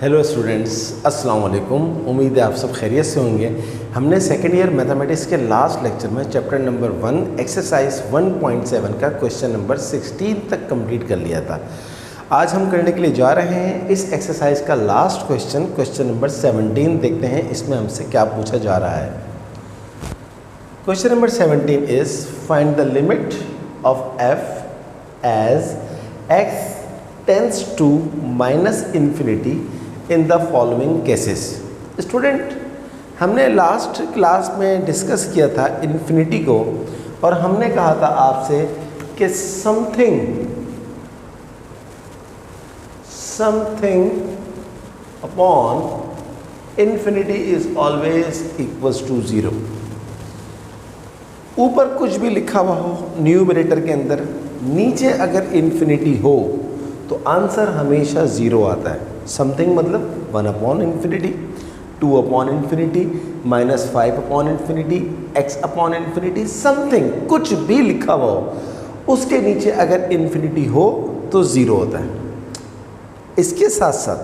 Hello students, अस्सलाम वालेकुम। उम्मीद है आप सब खैरियत से होंगे। हमने सेकेंड ईयर मैथमेटिक्स के लास्ट लेक्चर में चैप्टर नंबर 1 एक्सरसाइज 1.7 का क्वेश्चन नंबर 16 तक कंप्लीट कर लिया था। आज हम करने के लिए जा रहे हैं इस एक्सरसाइज का लास्ट क्वेश्चन नंबर 17। देखते हैं इसमें हमसे क्या पूछा जा रहा है। Question number 17 is find the limit of f as x tends to minus infinity in the following cases. Student, हमने लास्ट क्लास में डिस्कस किया था इन्फिनिटी को, और हमने कहा था आपसे कि something upon infinity is always equals to 0। ऊपर कुछ भी लिखा हुआ हो न्यूमरेटर के अंदर, नीचे अगर इन्फिनिटी हो तो आंसर हमेशा 0 आता है। समथिंग मतलब 1 upon infinity, 2 upon infinity, -5 upon infinity, x upon infinity, something कुछ भी लिखा हुआ हो उसके नीचे अगर इन्फिनिटी हो तो 0 होता है। इसके साथ साथ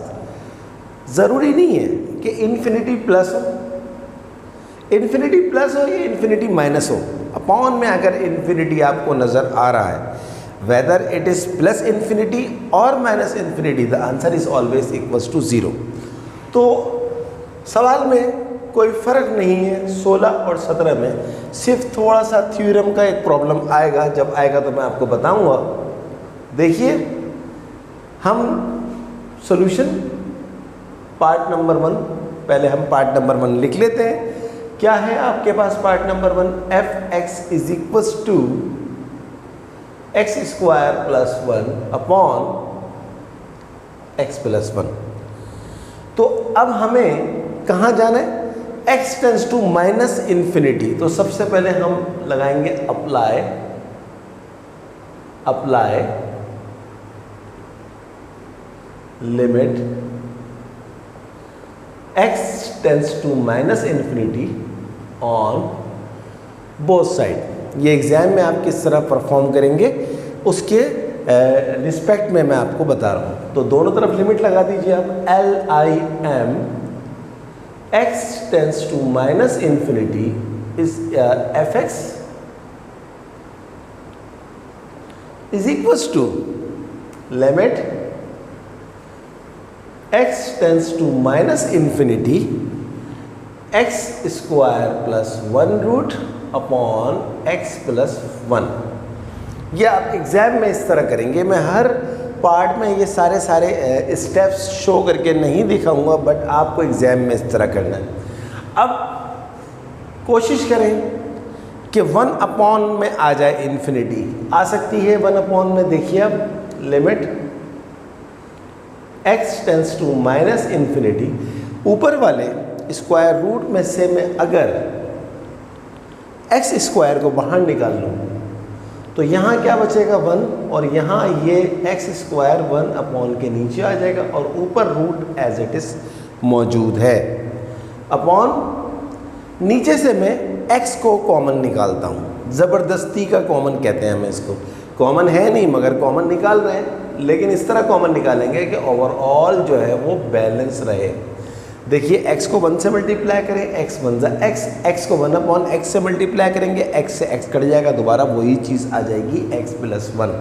ज़रूरी नहीं है कि इन्फिनिटी प्लस हो, इन्फिनिटी प्लस हो या इन्फिनिटी माइनस हो। अपॉन में अगर इन्फिनिटी आपको नज़र आ रहा है, whether it is plus infinity or minus infinity, the answer is always equals to 0। तो सवाल में कोई फ़र्क नहीं है 16 और 17 में, सिर्फ थोड़ा सा थ्योरम का एक प्रॉब्लम आएगा। जब आएगा तो मैं आपको बताऊंगा। देखिए, हम सॉल्यूशन पार्ट नंबर 1, पहले हम पार्ट नंबर 1 लिख लेते हैं। क्या है आपके पास part number 1? f(x) is equals to x² plus 1 upon x plus 1। तो अब हमें कहाँ जाना है? x tends to minus infinity. तो सबसे पहले हम लगाएंगे apply limit x tends to minus infinity on both side. ये एग्ज़ाम में आप किस तरह परफॉर्म करेंगे उसके रिस्पेक्ट में मैं आपको बता रहा हूँ। तो दोनों तरफ लिमिट लगा दीजिए आप। LIM x tends to minus infinity is fx is equals to limit x tends to minus infinity x² plus 1 root upon x plus 1। ये आप एग्ज़ाम में इस तरह करेंगे। मैं हर पार्ट में ये सारे स्टेप्स शो करके नहीं दिखाऊंगा, बट आपको एग्ज़ाम में इस तरह करना है। अब कोशिश करें कि 1 अपॉन में आ जाए इन्फिनिटी। आ सकती है 1 अपॉन में। देखिए अब limit x tends to minus infinity, ऊपर वाले स्क्वायर रूट में से मैं अगर x² को बाहर निकाल लूँ तो यहाँ क्या बचेगा? 1, और यहाँ ये x² 1 अपॉन के नीचे आ जाएगा और ऊपर रूट एज इट इज़ मौजूद है। अपॉन नीचे से मैं x को कॉमन निकालता हूँ। ज़बरदस्ती का कॉमन कहते हैं हमें इसको। कॉमन है नहीं मगर कॉमन निकाल रहे हैं, लेकिन इस तरह कॉमन निकालेंगे कि ओवरऑल जो है वो बैलेंस रहे। देखिए, x को 1 से मल्टीप्लाई करें, x बन जाए x को 1 अपॉन x से मल्टीप्लाई करेंगे, x से x कट जाएगा, दोबारा वही चीज़ आ जाएगी x प्लस 1।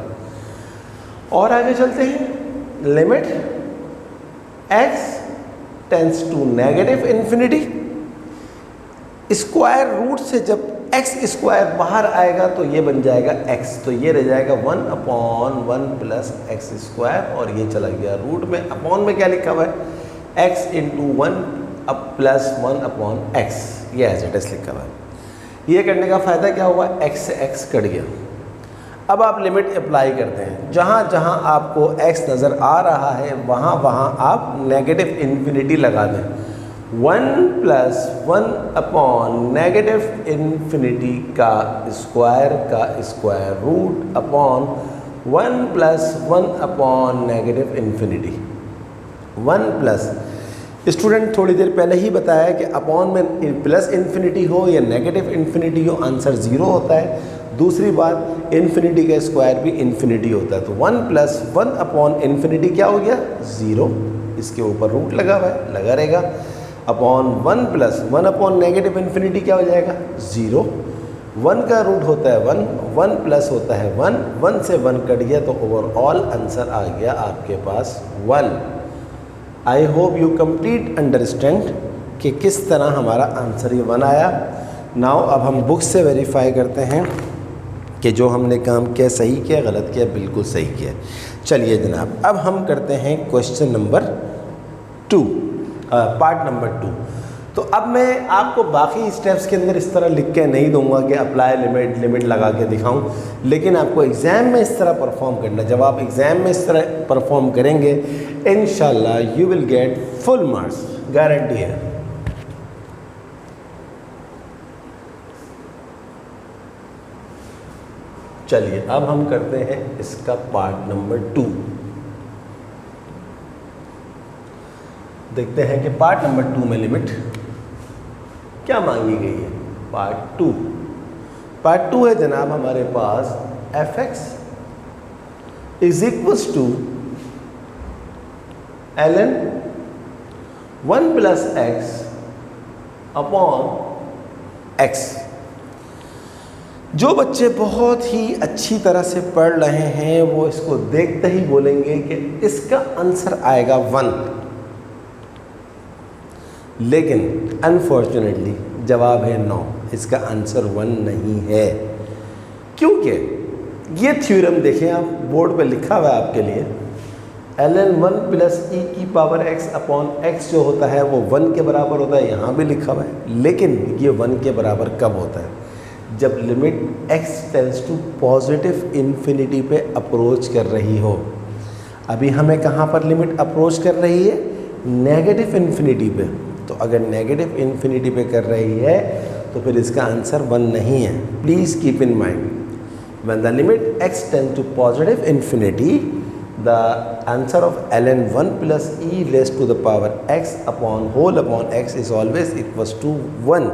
और आगे चलते हैं। Limit x tends to negative infinity, square root से जब x² बाहर आएगा तो ये बन जाएगा x, तो ये रह जाएगा 1 अपॉन 1 प्लस x², और ये चला गया रूट में। अपॉन में क्या लिखा हुआ है? x इंटू 1 अब प्लस 1 अपॉन x, ये एज इट इज़ लिखा हुआ है। ये करने का फ़ायदा क्या हुआ? x से x कट गया। अब आप लिमिट अप्लाई करते हैं। जहाँ जहाँ आपको x नज़र आ रहा है वहाँ वहाँ आप नेगेटिव इन्फिनिटी लगा दें। 1 प्लस 1 अपॉन नेगेटिव इन्फिनिटी का square root upon 1 plus 1 upon negative infinity. 1 plus, student थोड़ी देर पहले ही बताया कि अपॉन में प्लस इन्फिनिटी हो या नेगेटिव इन्फिनिटी हो आंसर 0 होता है। दूसरी बात, इन्फिनिटी का स्क्वायर भी इन्फिनिटी होता है, तो 1 प्लस 1 अपॉन इन्फिनिटी क्या हो गया? 0। इसके ऊपर रूट लगा हुआ है, लगा रहेगा, upon 1 plus 1 upon negative infinity क्या हो जाएगा? 0। 1 का रूट होता है 1, 1 प्लस होता है 1, 1 से 1 कट गया, तो ओवरऑल आंसर आ गया आपके पास 1। I hope you complete understand कि किस तरह हमारा आंसर ये 1 आया। नाउ अब हम बुक से वेरीफाई करते हैं कि जो हमने काम किया सही किया, गलत किया, बिल्कुल सही किया। चलिए जनाब, अब हम करते हैं क्वेश्चन नंबर 2, पार्ट नंबर 2। तो अब मैं आपको बाकी स्टेप्स के अंदर इस तरह लिख के नहीं दूंगा कि अप्लाई लिमिट लगा के दिखाऊं, लेकिन आपको एग्ज़ाम में इस तरह परफॉर्म करना। जब आप एग्ज़ाम में इस तरह परफॉर्म करेंगे, इंशाल्लाह you will get full marks, guarantee है। चलिए अब हम करते हैं इसका पार्ट नंबर 2। देखते हैं कि पार्ट नंबर 2 में लिमिट क्या मांगी गई है। पार्ट 2 है जनाब हमारे पास f(x) is equals to ln 1 plus x upon x। जो बच्चे बहुत ही अच्छी तरह से पढ़ रहे हैं वो इसको देखते ही बोलेंगे कि इसका आंसर आएगा 1, लेकिन अनफॉर्चुनेटली जवाब है 9, इसका आंसर 1 नहीं है। क्योंकि ये थ्योरम देखें आप, बोर्ड पे लिखा हुआ है आपके लिए, ln 1 प्लस e की पावर x अपॉन x जो होता है वो 1 के बराबर होता है, यहाँ भी लिखा हुआ है, लेकिन ये 1 के बराबर कब होता है? जब limit x tends to positive infinity पे अप्रोच कर रही हो। अभी हमें कहाँ पर लिमिट अप्रोच कर रही है? नेगेटिव इन्फिनिटी पे। तो अगर नेगेटिव इन्फिनिटी पे कर रही है तो फिर इसका आंसर 1 नहीं है। Please keep in mind, when the limit x tends to positive infinity, the answer of ln 1 plus e raised to the power x upon whole upon x is always equals to 1।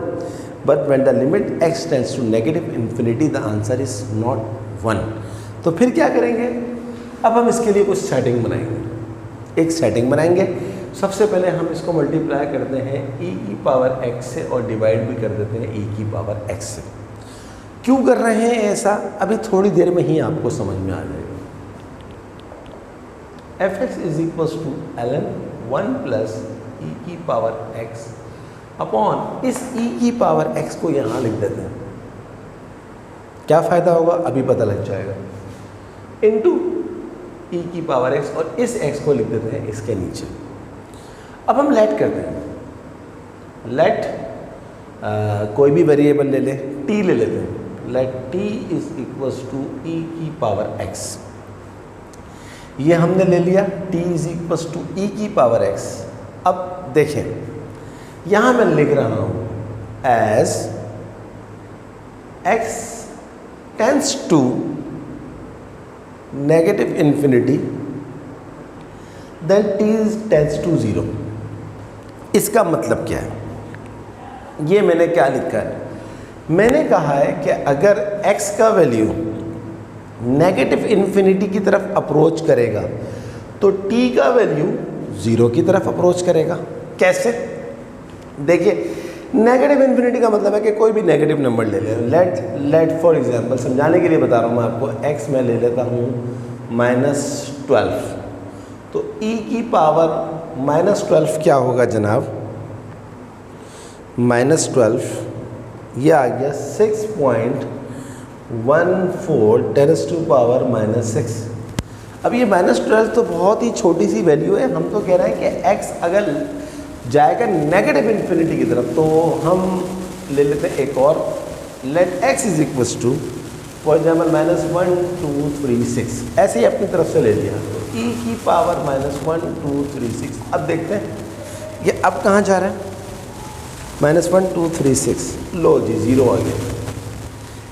But when the limit x tends to negative infinity, the answer is not 1। तो फिर क्या करेंगे? अब हम इसके लिए कुछ setting बनाएंगे। एक सेटिंग बनाएंगे, सबसे पहले हम इसको मल्टीप्लाई करते हैं e की पावर x से और डिवाइड भी कर देते हैं e की पावर x से। क्यों कर रहे हैं ऐसा? अभी थोड़ी देर में ही आपको समझ में आ जाएगा। f(x) is equals to ln 1 plus e की पावर x अपॉन इस e की पावर x को यहाँ लिख देते हैं। क्या फ़ायदा होगा अभी पता लग जाएगा। इनटू e की पावर x और इस x को लिख देते हैं इसके नीचे। अब हम लेट करते हैं। लेट कोई भी वेरिएबल ले लें, t ले लेते हैं। Let t is equals to e की पावर x। ये हमने ले लिया, t is equals to e की पावर x। अब देखें, यहाँ मैं लिख रहा हूँ as x tends to negative infinity then t tends to 0। इसका मतलब क्या है? ये मैंने क्या लिखा है? मैंने कहा है कि अगर x का वैल्यू नेगेटिव इन्फिनिटी की तरफ अप्रोच करेगा तो t का वैल्यू 0 की तरफ अप्रोच करेगा। कैसे? देखिए, नेगेटिव इन्फिनिटी का मतलब है कि कोई भी नेगेटिव नंबर ले लें। लेट फॉर एग्जांपल, समझाने के लिए बता रहा हूँ मैं आपको, x में ले लेता हूँ -12। तो e की पावर -12 क्या होगा जनाब? -12 ये आ गया 6.14 टेरेस टू पावर -6। अब ये -12 तो बहुत ही छोटी सी वैल्यू है। हम तो कह रहे हैं कि x अगर जाएगा नेगेटिव इन्फिनिटी की तरफ तो हम ले लेते हैं एक और। Let x is equals to for example -1 2 3 6, ऐसे ही अपनी तरफ से ले लिया। तो e की पावर -1 2 3 6। अब देखते हैं ये अब कहाँ जा रहा है? -1 2 3 6, लो जी 0 आ गया।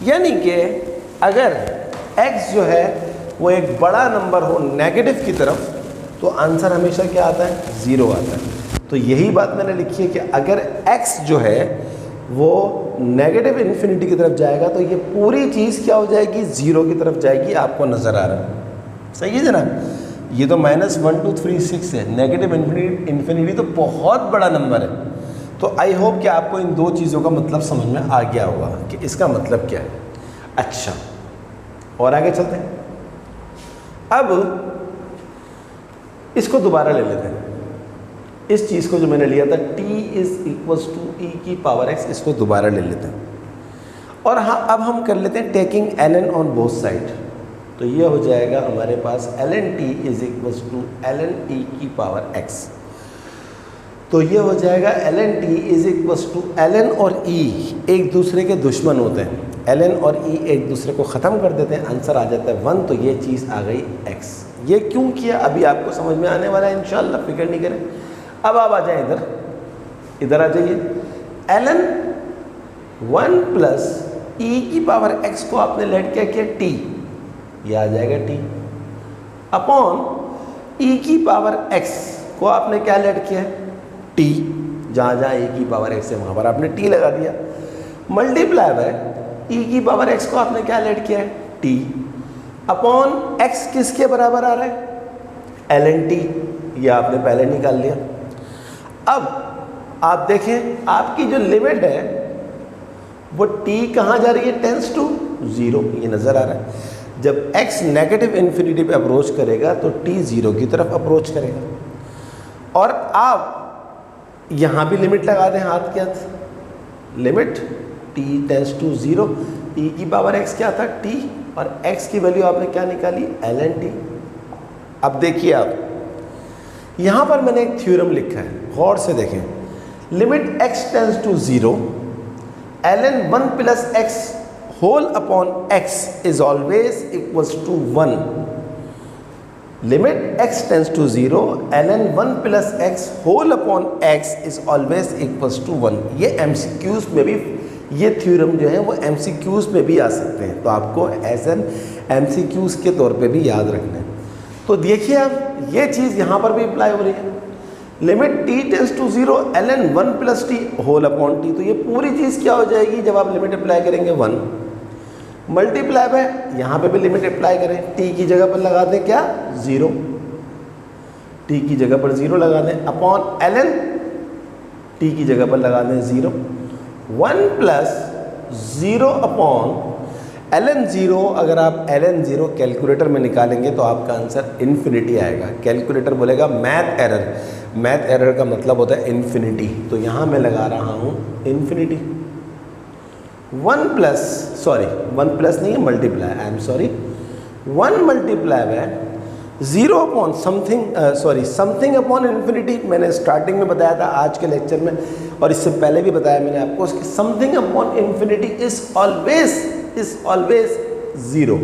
यानी कि अगर x जो है वो एक बड़ा नंबर हो नेगेटिव की तरफ तो आंसर हमेशा क्या आता है? 0 आता है। तो यही बात मैंने लिखी है कि अगर x जो है वो नेगेटिव इन्फिनिटी की तरफ जाएगा तो ये पूरी चीज़ क्या हो जाएगी, ज़ीरो की तरफ जाएगी। आपको नज़र आ रहा है, सही है जनाब। ये तो -1 2 3 6 है, नेगेटिव इन्फिनिटी तो बहुत बड़ा नंबर है। तो आई होप कि आपको इन दो चीज़ों का मतलब समझ में आ गया होगा कि इसका मतलब क्या है। अच्छा, और आगे चलते हैं। अब इसको दोबारा ले लेते हैं, इस चीज़ को जो मैंने लिया था t = e⁻x, इसको दोबारा ले लेते हैं। और हाँ, अब हम कर लेते हैं taking ln on both side. तो ये हो जाएगा हमारे पास ln t = ln e⁻x। तो ये हो जाएगा ln t = ln और e एक दूसरे के दुश्मन होते हैं, ln और e एक दूसरे को ख़त्म कर देते हैं, आंसर आ जाता है 1। तो ये चीज़ आ गई x। ये क्यों किया अभी आपको समझ में आने वाला है इंशाल्लाह, फिक्र नहीं करें। अब आप आ जाए इधर आ जाइए। ln 1 + e⁻x को आपने लेट क्या किया, t, ये आ जाएगा t अपॉन e⁻x को आपने क्या लेट किया है, t, जहाँ जहाँ e⁻x है वहाँ पर आपने t लगा दिया, मल्टीप्लाई बाय e⁻x को आपने क्या लेट किया है, t अपॉन x किसके बराबर आ रहा है, ln t, ये आपने पहले निकाल लिया। अब आप देखें आपकी जो लिमिट है वो t कहाँ जा रही है, टेंस टू 0, ये नज़र आ रहा है। जब x नेगेटिव इन्फिनिटी पे अप्रोच करेगा तो t 0 की तरफ अप्रोच करेगा। और आप यहाँ भी लिमिट लगा दें हाथ के हाथ, limit t tends to 0, e⁻x क्या था, t, और x की वैल्यू आपने क्या निकाली, ln t। अब देखिए आप यहाँ पर मैंने एक थ्योरम लिखा है, गौर से देखें। Limit x tends to 0, ln 1 + x whole upon x is always equals to 1। Limit x tends to 0, ln 1 + x whole upon x is always equals to 1। ये MCQs में भी, ये थ्योरम जो है वो MCQs में भी आ सकते हैं, तो आपको एज एन MCQs के तौर पे भी याद रखना है। तो देखिए अब ये चीज़ यहाँ पर भी अप्लाई हो रही है। Limit t tends to 0, ln 1 + t whole upon t, तो ये पूरी चीज़ क्या हो जाएगी जब आप लिमिट अप्लाई करेंगे 1, मल्टीप्लाई बाय यहाँ पे भी लिमिट अप्लाई करें, t की जगह पर लगा दें क्या, 0, t की जगह पर 0 लगा दें, अपॉन ln t की जगह पर लगा दें 0, 1 + 0 अपॉन ln 0। अगर आप ln 0 कैलकुलेटर में निकालेंगे तो आपका आंसर इन्फिनिटी आएगा। कैलकुलेटर बोलेगा मैथ एरर, मैथ एरर का मतलब होता है इन्फिनिटी, तो यहाँ मैं लगा रहा हूँ इन्फिनिटी। 1 प्लस नहीं है, multiply, I am sorry, 1 multiply by 0 upon something upon infinity. मैंने स्टार्टिंग में बताया था आज के लेक्चर में, और इससे पहले भी बताया मैंने आपको, उसकी something upon infinity is always 0,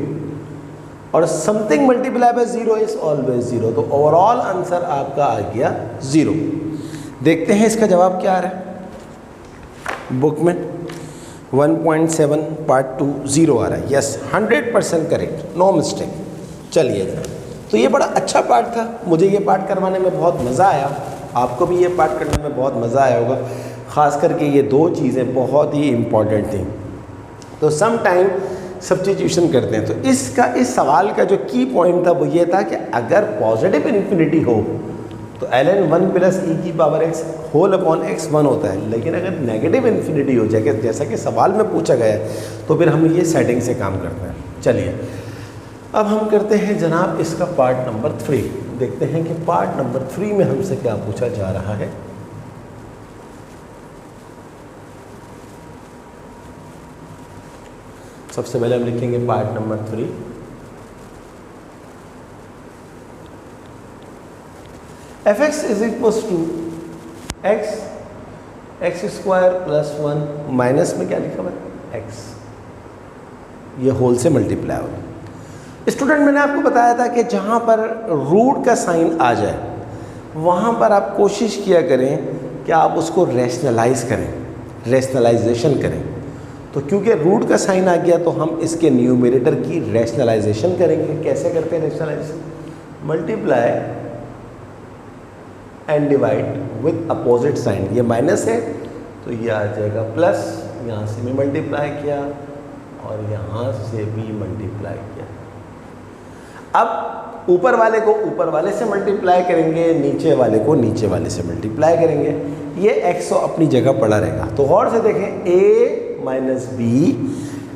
और something multiply by 0 is always 0। तो ओवरऑल आंसर आपका आ गया 0। देखते हैं इसका जवाब क्या आ रहा है बुक में। 1.7 पार्ट 2 0 आ रहा है। Yes, 100% correct, no mistake. चलिए, तो ये बड़ा अच्छा पार्ट था, मुझे ये पार्ट करवाने में बहुत मज़ा आया, आपको भी ये पार्ट करने में बहुत मज़ा आया होगा। ख़ास करके ये दो चीज़ें बहुत ही इम्पॉर्टेंट थी। तो सम टाइम सब्स्टिट्यूशन करते हैं, तो इस सवाल का जो की पॉइंट था वो ये था कि अगर पॉजिटिव इन्फिनिटी हो तो ln 1 + e⁻x whole upon x 1 होता है, लेकिन अगर नेगेटिव इन्फिनिटी हो जाए जैसा कि सवाल में पूछा गया है तो फिर हम ये सेटिंग से काम करते हैं। चलिए अब हम करते हैं जनाब इसका पार्ट नंबर 3, देखते हैं कि पार्ट नंबर 3 में हमसे क्या पूछा जा रहा है। सबसे पहले हम लिखेंगे part number 3। fx is equals to x² + 1 minus में क्या लिखा हुआ है x, ये होल से मल्टीप्लाई होगा। स्टूडेंट मैंने आपको बताया था कि जहाँ पर रूट का साइन आ जाए वहाँ पर आप कोशिश किया करें कि आप उसको रैशनलाइज करें, रैशनलाइजेशन करें। तो क्योंकि रूट का साइन आ गया तो हम इसके न्यूमरेटर की रैशनलाइजेशन करेंगे। कैसे करते हैं rationalisation? Multiply and divide with opposite sign. ये माइनस है तो ये आ जाएगा प्लस, यहाँ से भी मल्टीप्लाई किया और यहाँ से भी मल्टीप्लाई किया। अब ऊपर वाले को ऊपर वाले से मल्टीप्लाई करेंगे, नीचे वाले को नीचे वाले से मल्टीप्लाई करेंगे, ये x अपनी जगह पड़ा रहेगा। तो गौर से देखें, a minus B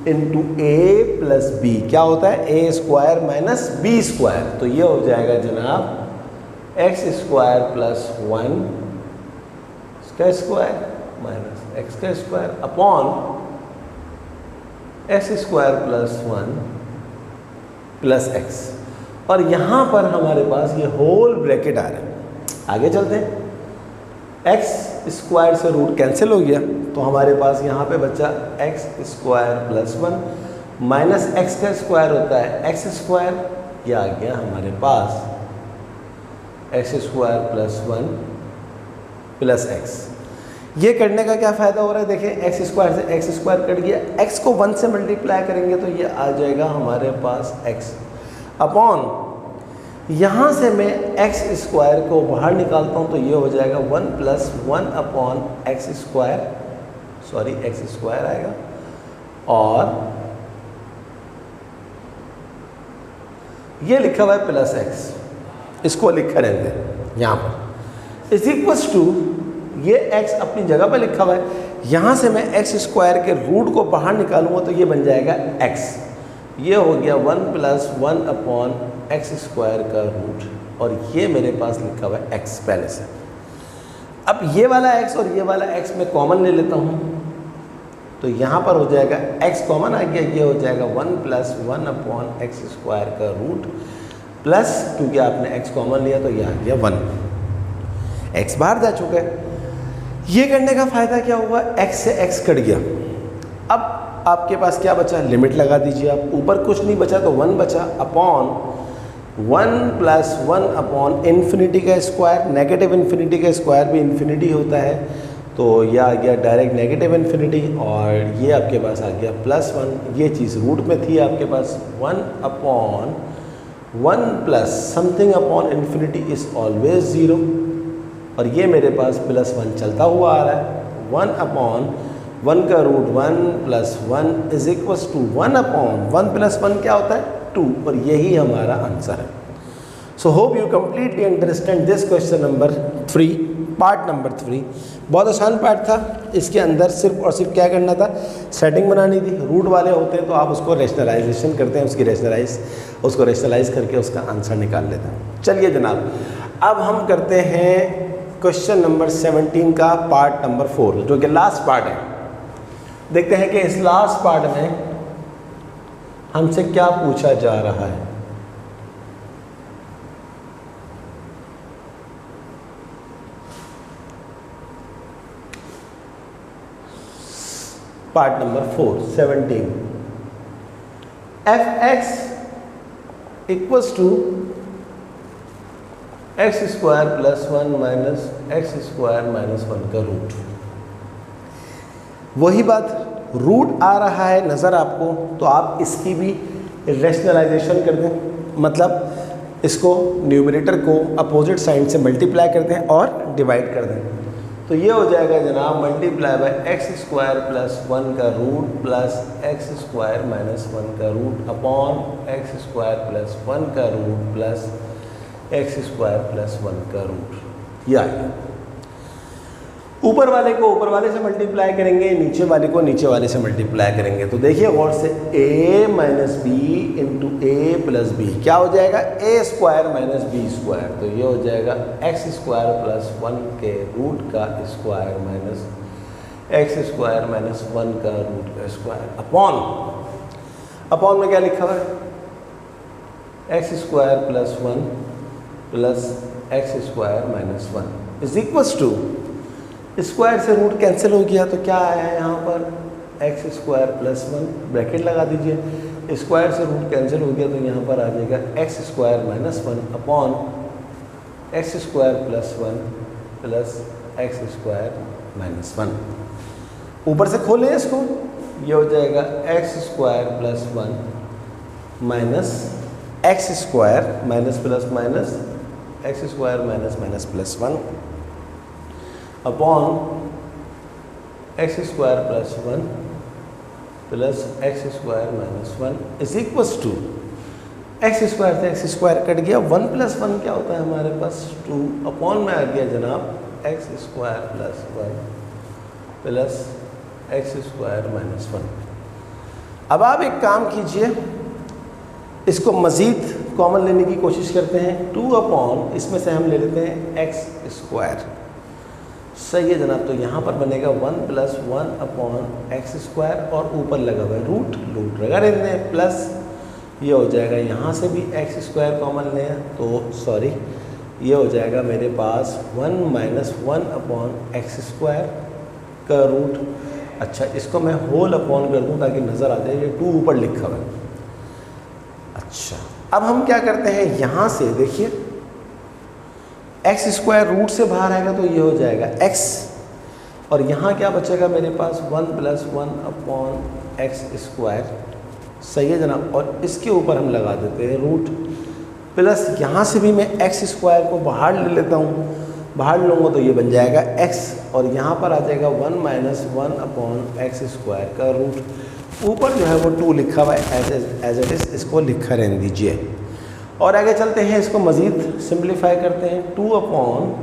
into A plus B क्या होता है, A square minus B square. तो ये हो जाएगा जनाब एक्स स्क्वायर प्लस 1 इसका स्क्वायर माइनस एक्स का square upon X square plus 1 plus x. और यहाँ पर हमारे पास ये होल ब्रैकेट आ रहा है। आगे चलते हैं, एक्स स्क्वायर से रूट कैंसिल हो गया, तो हमारे पास यहाँ पे बचा X square plus 1 minus X का स्क्वायर होता है एक्स स्क्वायर। ये आ गया हमारे पास X square plus 1 plus X. ये करने का क्या फ़ायदा हो रहा है, देखें एक्स स्क्वायर से एक्स स्क्वायर कट गया, एक्स को 1 से मल्टीप्लाई करेंगे तो ये आ जाएगा हमारे पास एक्स अपॉन, यहाँ से मैं एक्स स्क्वायर को बाहर निकालता हूँ तो ये हो जाएगा 1 plus 1 upon X square, sorry x square आएगा, और ये लिखा हुआ है प्लस एक्स, इसको लिखा रहते हैं यहाँ पर, इज इक्वल्स टू ये x अपनी जगह पर लिखा हुआ है, यहाँ से मैं एक्स स्क्वायर के रूट को बाहर निकालूंगा तो ये बन जाएगा x। ये हो गया 1 प्लस 1 अपॉन एक्स स्क्वायर का रूट, और ये मेरे पास लिखा हुआ है x पहले से। अब ये वाला x और ये वाला x मैं कॉमन ले लेता हूँ, तो यहाँ पर हो जाएगा x कॉमन आ गया, ये हो जाएगा 1 प्लस 1 अपॉन एक्स स्क्वायर का रूट प्लस, क्योंकि आपने x कॉमन लिया तो ये आ गया 1, x बाहर जा चुका है। ये करने का फ़ायदा क्या हुआ, x से x कट गया। अब आपके पास क्या बचा, लिमिट लगा दीजिए आप, ऊपर कुछ नहीं बचा तो 1 बचा अपॉन 1 प्लस 1 अपॉन इन्फिनिटी का स्क्वायर, नेगेटिव इन्फिनिटी का स्क्वायर भी इन्फिनिटी होता है, तो ये आ गया डायरेक्ट नेगेटिव इन्फिनिटी, और ये आपके पास आ गया प्लस 1, ये चीज़ रूट में थी आपके पास 1 upon 1 plus something upon infinity is always 0, और ये मेरे पास प्लस 1 चलता हुआ आ रहा है, 1 अपॉन 1 का root 1 plus 1 is equals to 1 upon 1 plus 1 क्या होता है 2, और यही हमारा आंसर है। So hope you completely understand this question number 3, part number 3। बहुत आसान पार्ट था, इसके अंदर सिर्फ और सिर्फ क्या करना था, सेटिंग बनानी थी। रूट वाले होते हैं तो आप उसको रेशनलाइजेशन करते हैं, उसको रेशनलाइज करके उसका आंसर निकाल लेते हैं। चलिए जनाब, अब हम करते हैं क्वेश्चन नंबर 17 का पार्ट नंबर 4, जो कि लास्ट पार्ट है। देखते हैं कि इस लास्ट पार्ट में हमसे क्या पूछा जा रहा है। Part number 4 17, f(x) equals to X square plus 1 minus X square minus 1 का रूट। वही बात, रूट आ रहा है नज़र आपको, तो आप इसकी भी रेशनलाइजेशन कर दें, मतलब इसको न्यूमरेटर को अपोजिट साइड से मल्टीप्लाई कर दें और डिवाइड कर दें। तो ये हो जाएगा जनाब multiply by X square plus 1 का root plus X square minus 1 का root upon X square plus 1 का root plus X square plus 1 का रूट। ये आ गया। ऊपर वाले को ऊपर वाले से मल्टीप्लाई करेंगे, नीचे वाले को नीचे वाले से मल्टीप्लाई करेंगे, तो देखिए गौर से a minus B into A plus B क्या हो जाएगा, A square minus B square. तो ये हो जाएगा एक्स स्क्वायर प्लस 1 के रूट का square minus X square minus 1 का रूट का स्क्वायर अपॉन में क्या लिखा हुआ है, X square plus 1 plus X square minus 1 is equals to, square से रूट कैंसिल हो गया तो क्या आया है यहाँ पर एक्स स्क्वायर प्लस 1, ब्रैकेट लगा दीजिए, स्क्वायर से रूट कैंसिल हो गया तो यहाँ पर आ जाएगा X square minus 1 upon X square plus 1 plus X square minus 1। ऊपर से खोलें इसको, ये हो जाएगा X square plus 1 minus X square minus plus minus X square minus minus plus 1 upon X square plus 1 plus X square minus 1 is equals to X square से X square cut गया, 1 plus 1 क्या होता है हमारे पास 2 upon में आ गया जनाब x square plus 1 plus X square minus 1। अब आप एक काम कीजिए, इसको मज़ीद कॉमन लेने की कोशिश करते हैं। 2 अपॉन इसमें से हम ले लेते हैं एक्स स्क्वायर, सही है जनाब। तो यहाँ पर बनेगा 1 प्लस 1 अपॉन एक्स स्क्वायर और ऊपर लगा हुआ है रूट लगा रहते हैं प्लस ये हो जाएगा, यहाँ से भी एक्स स्क्वायर कॉमन लें तो सॉरी ये हो जाएगा मेरे पास 1 माइनस 1 अपॉन एक्स स्क्वायर का रूट। अच्छा, इसको मैं होल अपॉन कर दूँ ताकि नज़र आ जाए, ये 2 ऊपर लिखा हुआ है। अच्छा, अब हम क्या करते हैं, यहाँ से देखिए एक्स स्क्वायर रूट से बाहर आएगा तो ये हो जाएगा एक्स, और यहाँ क्या बचेगा मेरे पास 1 प्लस 1 अपॉन एक्स स्क्वायर, सही है जनाब। और इसके ऊपर हम लगा देते हैं रूट प्लस यहाँ से भी मैं एक्स स्क्वायर को बाहर ले लेता हूँ, बाहर लूँगा तो ये बन जाएगा एक्स, और यहाँ पर आ जाएगा 1 माइनस 1 अपॉन एक्स स्क्वायर का रूट। ऊपर जो है वो 2 लिखा हुआ है एज इट इज़, इसको लिखा रहने दीजिए। और आगे चलते हैं, इसको मज़ीद सिंप्लीफाई करते हैं। 2 अपॉन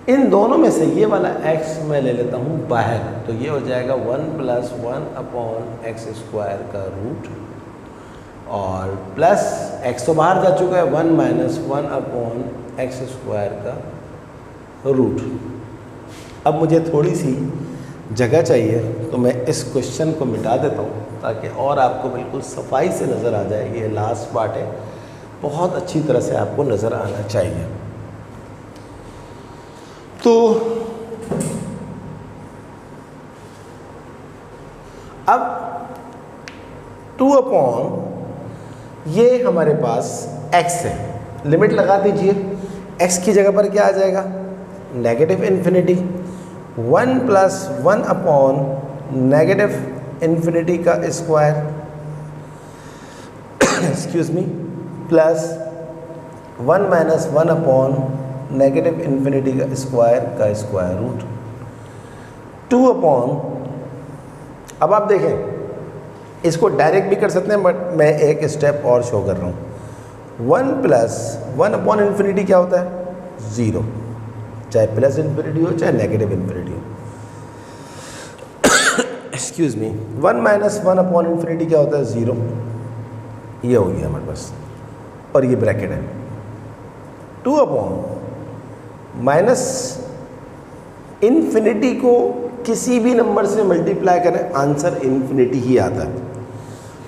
इन दोनों में से ये वाला x मैं ले लेता हूँ बाहर, तो ये हो जाएगा 1 प्लस 1 अपॉन एक्स स्क्वायर का रूट, और प्लस x तो बाहर जा चुका है 1 माइनस 1 अपॉन एक्स स्क्वायर का रूट। अब मुझे थोड़ी सी जगह चाहिए तो मैं इस क्वेश्चन को मिटा देता हूँ ताकि और आपको बिल्कुल सफाई से नज़र आ जाए। ये लास्ट पार्ट है, बहुत अच्छी तरह से आपको नज़र आना चाहिए। तो अब 2 अपॉन ये हमारे पास x है, लिमिट लगा दीजिए। x की जगह पर क्या आ जाएगा, negative infinity. 1 plus 1 upon negative infinity का square excuse me, plus 1 minus 1 upon negative infinity का स्क्वायर रूट 2 अपॉन। अब आप देखें, इसको डायरेक्ट भी कर सकते हैं, बट मैं एक स्टेप और शो कर रहा हूँ। 1 प्लस 1 अपॉन इन्फिनिटी क्या होता है, 0, चाहे प्लस इन्फिनिटी हो चाहे नेगेटिव इन्फिनिटी हो। Excuse me, 1 minus 1 upon infinity क्या होता है, 0। ये हो गया हमारे पास, और ये ब्रैकेट है। 2 अपॉन माइनस इन्फिनिटी को किसी भी नंबर से मल्टीप्लाई करें, आंसर इन्फिनिटी ही आता है।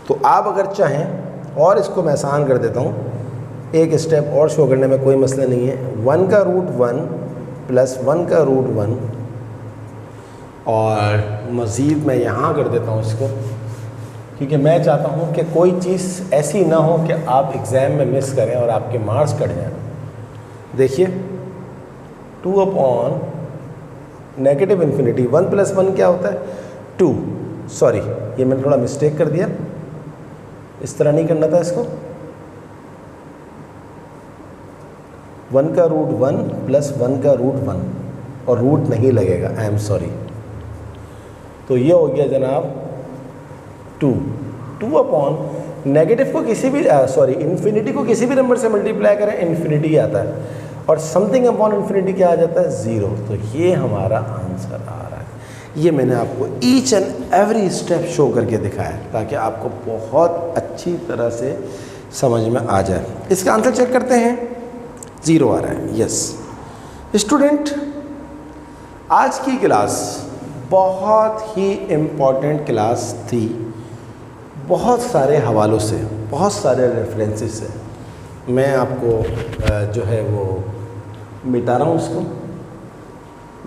तो आप अगर चाहें, और इसको मैं आसान कर देता हूँ, एक स्टेप और शो करने में कोई मसला नहीं है। 1 का रूट 1 प्लस 1 का रूट 1, और मज़ीद मैं यहाँ कर देता हूँ इसको, क्योंकि मैं चाहता हूँ कि कोई चीज़ ऐसी ना हो कि आप एग्ज़ाम में मिस करें और आपके मार्क्स कट जाएं। देखिए 2 अपॉन नेगेटिव इन्फिनिटी, 1 प्लस 1 क्या होता है, 2। सॉरी, ये मैंने थोड़ा मिस्टेक कर दिया, इस तरह नहीं करना था इसको। 1 का रूट 1 प्लस 1 का रूट 1, और रूट नहीं लगेगा, आई एम सॉरी। तो ये हो गया जनाब 2 अपॉन नेगेटिव को किसी भी इन्फिनिटी को किसी भी नंबर से मल्टीप्लाई करें, इन्फिनिटी आता है, और समथिंग अपॉन इन्फिनिटी क्या आ जाता है, 0। तो ये हमारा आंसर आ रहा है। ये मैंने आपको each and every step show करके दिखाया ताकि आपको बहुत अच्छी तरह से समझ में आ जाए। इसका आंसर चेक करते हैं, 0 आ रहा है, यस। स्टूडेंट, आज की क्लास बहुत ही इम्पॉर्टेंट क्लास थी, बहुत सारे हवालों से, बहुत सारे रेफरेंसेस से। मैं आपको जो है वो मिटा रहा हूँ उसको,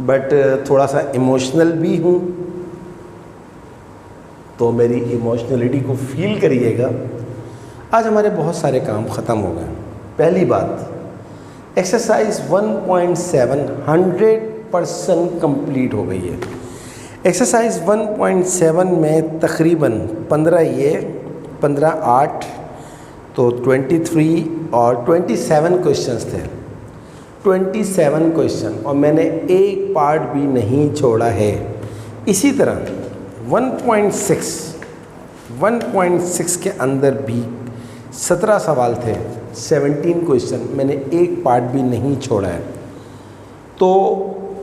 बट थोड़ा सा इमोशनल भी हूँ, तो मेरी इमोशनलिटी को फील करिएगा। आज हमारे बहुत सारे काम ख़त्म हो गए। पहली बात, एक्सरसाइज 1.7 100% कंप्लीट हो गई है। एक्सरसाइज 1.7 में तकरीबन 15 ये 15 8 तो 23 और 27 क्वेश्चंस थे, 27 क्वेश्चन, और मैंने एक पार्ट भी नहीं छोड़ा है, इसी तरह 1.6 के अंदर भी 17 सवाल थे, 17 क्वेश्चन, मैंने एक पार्ट भी नहीं छोड़ा है। तो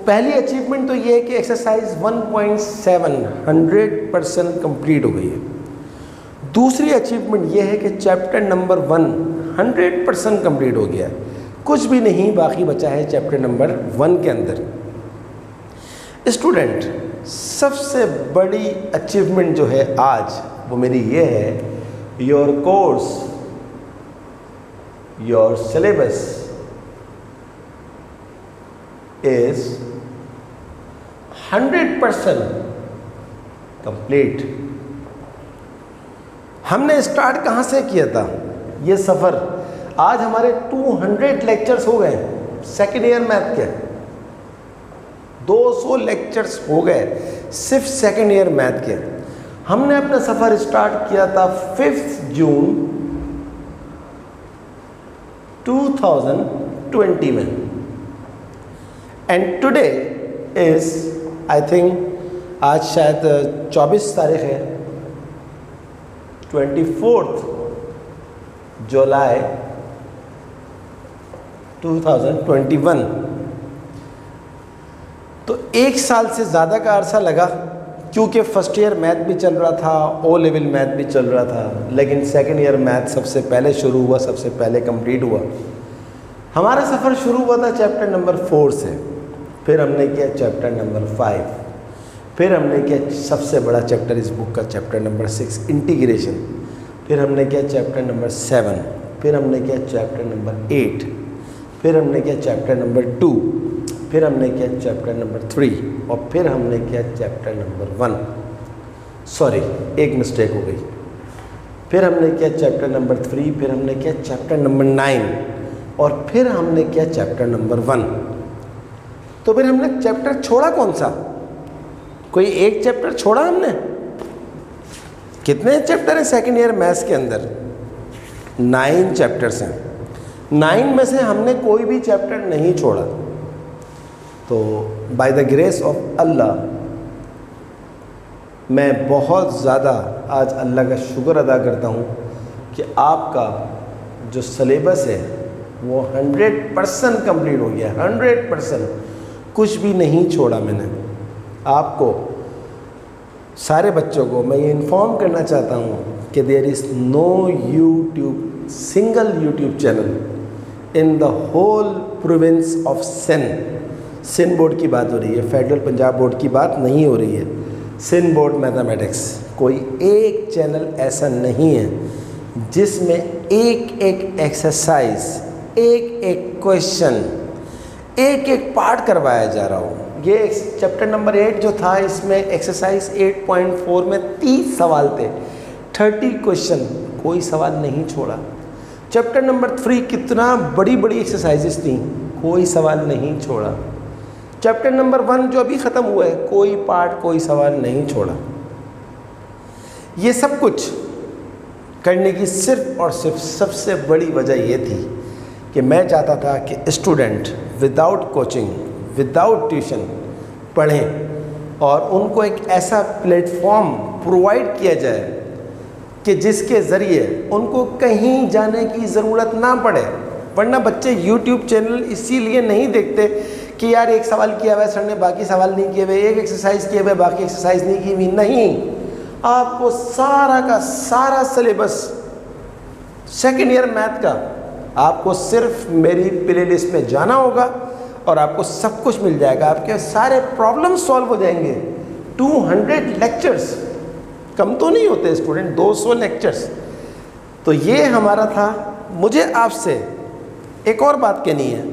पहली अचीवमेंट तो ये है कि एक्सरसाइज 1.7 100% कंप्लीट हो गई है। दूसरी अचीवमेंट ये है कि चैप्टर नंबर 1 100% कंप्लीट हो गया है, कुछ भी नहीं बाकी बचा है चैप्टर नंबर 1 के अंदर। स्टूडेंट, सबसे बड़ी अचीवमेंट जो है आज वो मेरी ये है, your course, your syllabus is 100% complete. हमने स्टार्ट कहाँ से किया था ये सफ़र? आज हमारे 200 लेक्चर्स हो गए सेकेंड ईयर मैथ के, 200 लेक्चर्स हो गए सिर्फ सेकेंड ईयर मैथ के। हमने अपना सफ़र स्टार्ट किया था 5 जून 2020 में, and today is I think आज शायद 24 तारीख है, 24 जुलाई 2021। तो एक साल से ज़्यादा का अरसा लगा, क्योंकि फर्स्ट ईयर मैथ भी चल रहा था, ओ लेवल मैथ भी चल रहा था, लेकिन सेकेंड ईयर मैथ सबसे पहले शुरू हुआ, सबसे पहले कंप्लीट हुआ। हमारा सफ़र शुरू हुआ था चैप्टर नंबर 4 से, फिर हमने किया चैप्टर नंबर 5, फिर हमने किया सबसे बड़ा चैप्टर इस बुक का चैप्टर नंबर 6 इंटीग्रेशन, फिर हमने किया चैप्टर नंबर 7, फिर हमने किया चैप्टर नंबर 8, फिर हमने किया चैप्टर नंबर 2, फिर हमने किया चैप्टर नंबर 3, और फिर हमने किया चैप्टर नंबर 1। सॉरी, एक मिस्टेक हो गई। फिर हमने किया चैप्टर नंबर 3, फिर हमने किया चैप्टर नंबर 9, और फिर हमने किया चैप्टर नंबर 1। तो फिर हमने चैप्टर छोड़ा कौन सा? कोई एक चैप्टर छोड़ा हमने? कितने चैप्टर हैं सेकेंड ईयर मैथ्स के अंदर? 9 चैप्टर्स हैं। 9 में से हमने कोई भी चैप्टर नहीं छोड़ा। तो बाय द ग्रेस ऑफ अल्लाह मैं बहुत ज़्यादा आज अल्लाह का शुक्र अदा करता हूँ कि आपका जो सिलेबस है वो 100% कंप्लीट हो गया, 100%, कुछ भी नहीं छोड़ा मैंने। आपको सारे बच्चों को मैं ये इन्फॉर्म करना चाहता हूँ कि there is no YouTube, single YouTube channel in the whole province of Sindh board की बात हो रही है, फेडरल पंजाब बोर्ड की बात नहीं हो रही है, सिंध बोर्ड मैथमेटिक्स, कोई एक चैनल ऐसा नहीं है जिसमें एक एक एक्सरसाइज, एक एक क्वेश्चन, एक एक पार्ट करवाया जा रहा हो। ये चैप्टर नंबर 8 जो था, इसमें एक्सरसाइज 8.4 में 30 सवाल थे, 30 क्वेश्चन, कोई सवाल नहीं छोड़ा। चैप्टर नंबर 3 कितना बड़ी बड़ी एक्सरसाइजेस थी, कोई सवाल नहीं छोड़ा। चैप्टर नंबर 1 जो अभी ख़त्म हुआ है, कोई पार्ट, कोई सवाल नहीं छोड़ा। ये सब कुछ करने की सिर्फ और सिर्फ सबसे बड़ी वजह ये थी कि मैं चाहता था कि student without coaching, without tuition पढ़ें, और उनको एक ऐसा प्लेटफॉर्म प्रोवाइड किया जाए कि जिसके ज़रिए उनको कहीं जाने की ज़रूरत ना पड़े। वरना बच्चे यूट्यूब चैनल इसीलिए नहीं देखते कि यार एक सवाल किया हुआ है सर ने, बाकी सवाल नहीं किए हुए, एक एक्सरसाइज किए हुए, बाकी एक्सरसाइज नहीं की हुई। नहीं, आपको सारा का सारा सिलेबस सेकेंड ईयर मैथ का आपको सिर्फ मेरी प्लेलिस्ट में जाना होगा और आपको सब कुछ मिल जाएगा, आपके सारे प्रॉब्लम सॉल्व हो जाएंगे। 200 लेक्चर्स कम तो नहीं होते स्टूडेंट, 200 लेक्चर्स। तो ये हमारा था। मुझे आपसे एक और बात कहनी है,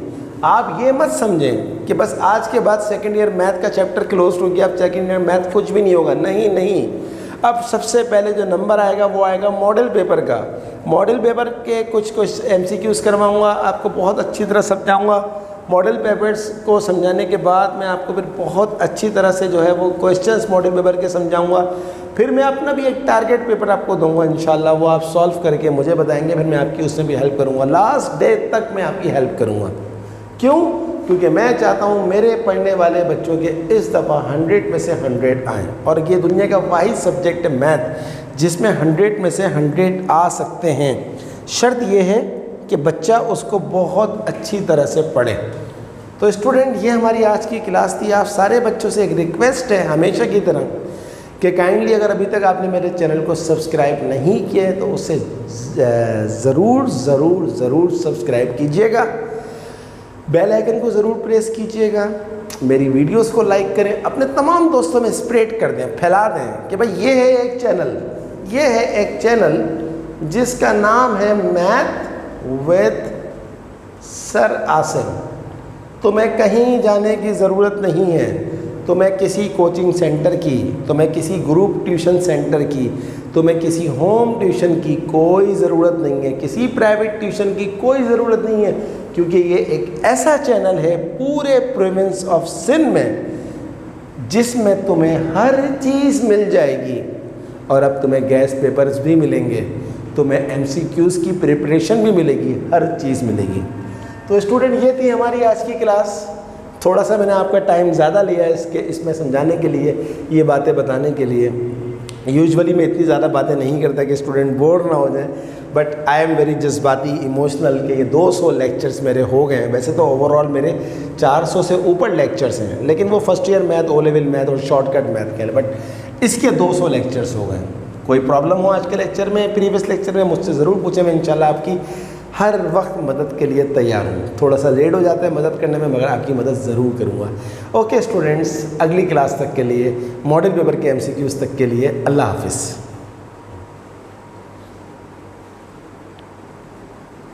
आप ये मत समझें कि बस आज के बाद सेकेंड ईयर मैथ का चैप्टर क्लोज हो गया, अब सेकेंड ईयर मैथ कुछ भी नहीं होगा। नहीं नहीं, अब सबसे पहले जो नंबर आएगा वो आएगा मॉडल पेपर का। मॉडल पेपर के कुछ MCQs करवाऊँगा, आपको बहुत अच्छी तरह समझाऊँगा। मॉडल पेपर्स को समझाने के बाद मैं आपको फिर बहुत अच्छी तरह से जो है वो क्वेश्चंस मॉडल पेपर के समझाऊँगा। फिर मैं अपना भी एक टारगेट पेपर आपको दूंगा इंशाल्लाह, वो आप सॉल्व करके मुझे बताएंगे, फिर मैं आपकी उसमें भी हेल्प करूँगा। लास्ट डे तक मैं आपकी हेल्प करूँगा। क्यों? क्योंकि मैं चाहता हूँ मेरे पढ़ने वाले बच्चों के इस दफ़ा 100 में से 100 आएँ। और ये दुनिया का वाहिद सब्जेक्ट है मैथ जिसमें 100 में से 100 आ सकते हैं। शर्त ये है कि बच्चा उसको बहुत अच्छी तरह से पढ़े। तो स्टूडेंट, ये हमारी आज की क्लास थी। आप सारे बच्चों से एक रिक्वेस्ट है हमेशा की तरह कि काइंडली अगर अभी तक आपने मेरे चैनल को सब्सक्राइब नहीं किया है तो उसे ज़रूर ज़रूर ज़रूर सब्सक्राइब कीजिएगा, बेल आइकन को ज़रूर प्रेस कीजिएगा, मेरी वीडियोस को लाइक करें, अपने तमाम दोस्तों में स्प्रेड कर दें, फैला दें कि भाई ये है एक चैनल, ये है एक चैनल जिसका नाम है मैथ विद सर आसिम। तो मैं कहीं जाने की ज़रूरत नहीं है, तो मैं किसी कोचिंग सेंटर की, तो मैं किसी ग्रुप ट्यूशन सेंटर की, तो मैं किसी होम ट्यूशन की कोई ज़रूरत नहीं है, किसी प्राइवेट ट्यूशन की कोई ज़रूरत नहीं है, क्योंकि ये एक ऐसा चैनल है पूरे प्रोविंस ऑफ सिंध में जिसमें तुम्हें हर चीज़ मिल जाएगी। और अब तुम्हें गैस पेपर्स भी मिलेंगे, तुम्हें MCQs की प्रिपरेशन भी मिलेगी, हर चीज़ मिलेगी। तो स्टूडेंट, ये थी हमारी आज की क्लास। थोड़ा सा मैंने आपका टाइम ज़्यादा लिया है इसमें समझाने के लिए, ये बातें बताने के लिए। यूजुअली मैं इतनी ज़्यादा बातें नहीं करता कि स्टूडेंट बोर ना हो जाए, बट आई एम वेरी जज्बाती इमोशनल कि ये 200 लेक्चर्स मेरे हो गए हैं। वैसे तो ओवरऑल मेरे 400 से ऊपर लेक्चर्स हैं, लेकिन वो first year math, O level math और शॉर्टकट मैथ के लिए, बट इसके 200 लेक्चर्स हो गए। कोई प्रॉब्लम हो आज के लेक्चर में, प्रीवियस लेक्चर में, मुझसे ज़रूर पूछें, मैं इंशाल्लाह आपकी हर वक्त मदद के लिए तैयार हूँ। थोड़ा सा लेट हो जाता है मदद करने में, मगर आपकी मदद ज़रूर करूँगा। ओके स्टूडेंट्स, अगली क्लास तक के लिए, मॉडल पेपर के MCQs तक के लिए अल्लाह हाफिज़।